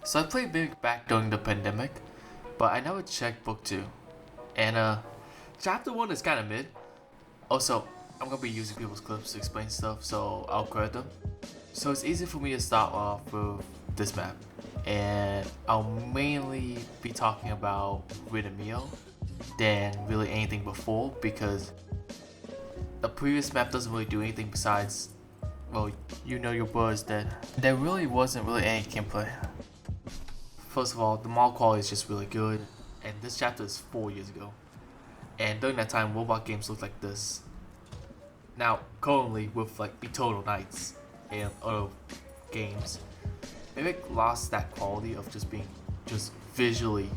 So I played Big back during the pandemic, but I never checked book 2. And chapter 1 is kinda mid. Also, I'm gonna be using people's clips to explain stuff, so I'll credit them. So it's easy for me to start off with this map. And I'll mainly be talking about Rid and Mio than really anything before, because the previous map doesn't really do anything besides, well, you know your buzz, that there really wasn't really any gameplay. First of all, the model quality is just really good, and this chapter is 4 years ago. And during that time, Roblox games looked like this. Now, currently, with like Eternal Nights and other games, Mimic lost that quality of just being just visually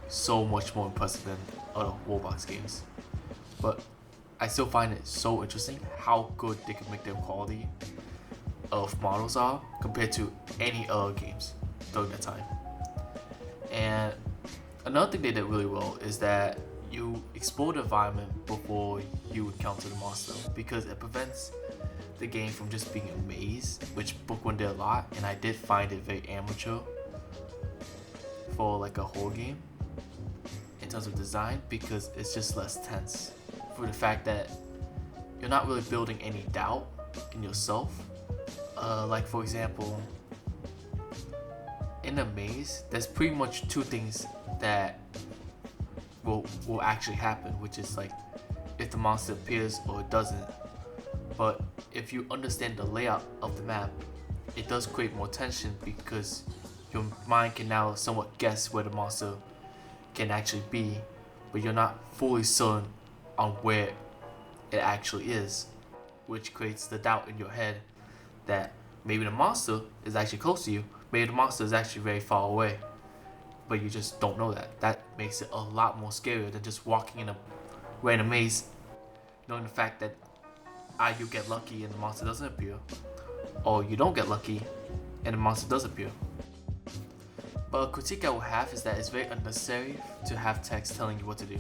so much more impressive than other Roblox games. But I still find it so interesting how good they can make their quality of models are compared to any other games during that time. And another thing they did really well is that you explore the environment before you encounter the monster, because it prevents the game from just being a maze, which book 1 did a lot, and I did find it very amateur for like a whole game in terms of design, because it's just less tense for the fact that you're not really building any doubt in yourself. Like for example, in a maze, there's pretty much two things that will actually happen, which is like if the monster appears or it doesn't. But if you understand the layout of the map, it does create more tension, because your mind can now somewhat guess where the monster can actually be, but you're not fully certain on where it actually is, which creates the doubt in your head that maybe the monster is actually close to you, maybe the monster is actually very far away, but you just don't know that. That makes it a lot more scarier than just walking in a random maze, knowing the fact that you get lucky and the monster doesn't appear, or you don't get lucky and the monster does appear. But a critique I will have is that it's very unnecessary to have text telling you what to do.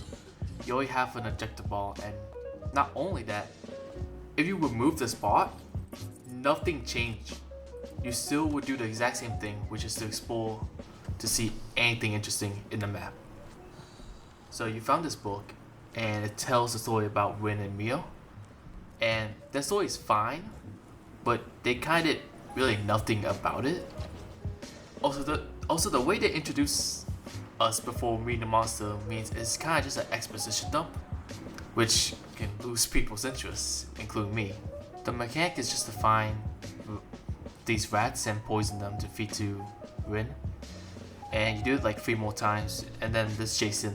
You already have an ejector ball, and not only that, if you remove this part, nothing changed. You still would do the exact same thing, which is to explore to see anything interesting in the map. So you found this book, and it tells a story about Rin and Mio, and their story is fine, but they kind of really nothing about it. Also the way they introduce us before meeting the monster means it's kind of just an exposition dump, which can lose people's interest, including me. The mechanic is just to find these rats and poison them to feed to Rin, and you do it like 3 more times, and then this chase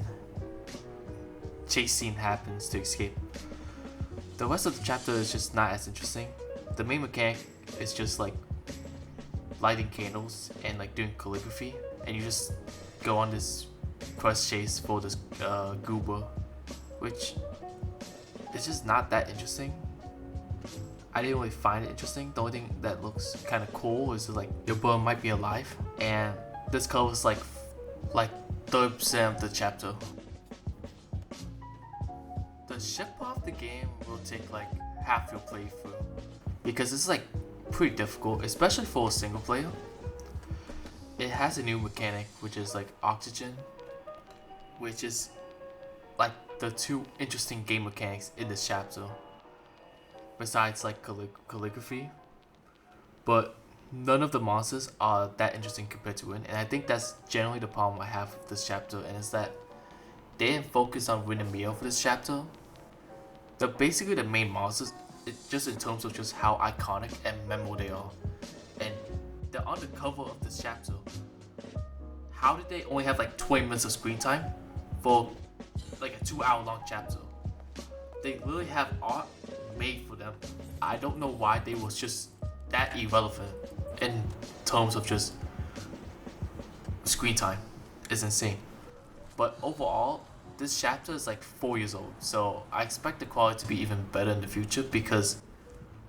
scene happens to escape. The rest of the chapter is just not as interesting. The main mechanic is just like lighting candles and like doing calligraphy, and you just go on this quest chase for this goober, which is just not that interesting. I didn't really find it interesting. The only thing that looks kind of cool is like your bird might be alive, and this covers like 30% of the chapter. The ship of the game will take like half your playthrough, because it's like pretty difficult, especially for a single player. It has a new mechanic, which is like oxygen, which is like the 2 interesting game mechanics in this chapter, besides like calligraphy. But none of the monsters are that interesting compared to Rin, and I think that's generally the problem I have with this chapter, and it's that they didn't focus on Rin and Mio for this chapter. They're basically the main monsters, just in terms of just how iconic and memorable they are. And they're on the cover of this chapter. How did they only have like 20 minutes of screen time for like a 2-hour long chapter? They literally have art made for them. I don't know why they was just that irrelevant in terms of just screen time. It's insane. But overall, this chapter is like 4 years old, so I expect the quality to be even better in the future, because,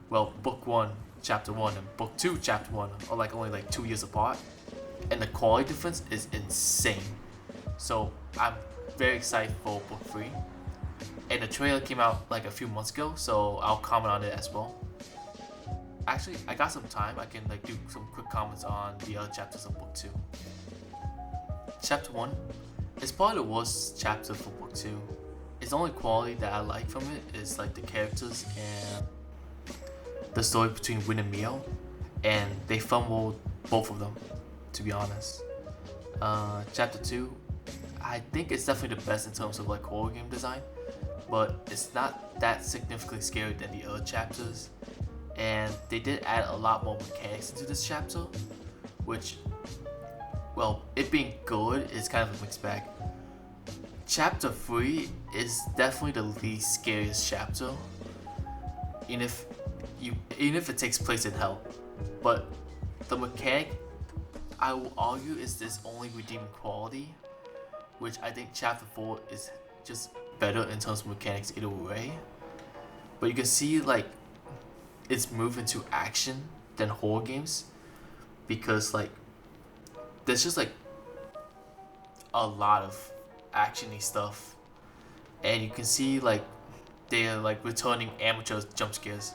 well, book 1, chapter 1 and book 2, chapter 1 are like only like 2 years apart, and the quality difference is insane. So I'm very excited for book 3, and the trailer came out like a few months ago, so I'll comment on it as well. actually, I got some time. I can like do some quick comments on the other chapters of book 2. Chapter 1 is probably the worst chapter for book 2. Its only quality that I like from it is like the characters and the story between Win and Mio, and they fumbled both of them, to be honest. Chapter 2, I think it's definitely the best in terms of like horror game design, but it's not that significantly scary than the other chapters, and they did add a lot more mechanics into this chapter, which, well, it being good is kind of a mixed bag. Chapter 3 is definitely the least scariest chapter, even if it takes place in hell. But the mechanic, I will argue, is its only redeeming quality, which I think chapter 4 is just better in terms of mechanics either way. But you can see like it's moving to action than horror games, because like there's just like a lot of actiony stuff, and you can see like they're like returning amateur jump scares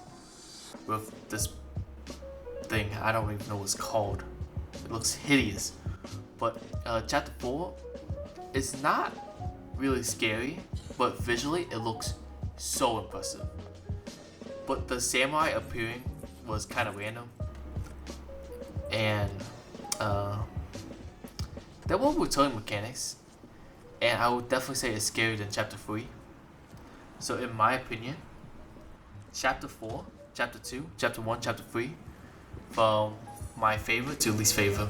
with this thing. I don't even know what it's called. It looks hideous. But chapter 4 is not really scary, but visually it looks so impressive. But the samurai appearing was kind of random, and there were returning mechanics, and I would definitely say it's scarier than chapter 3. So in my opinion, chapter 4, chapter 2, chapter 1, chapter 3, from my favorite to least favorite.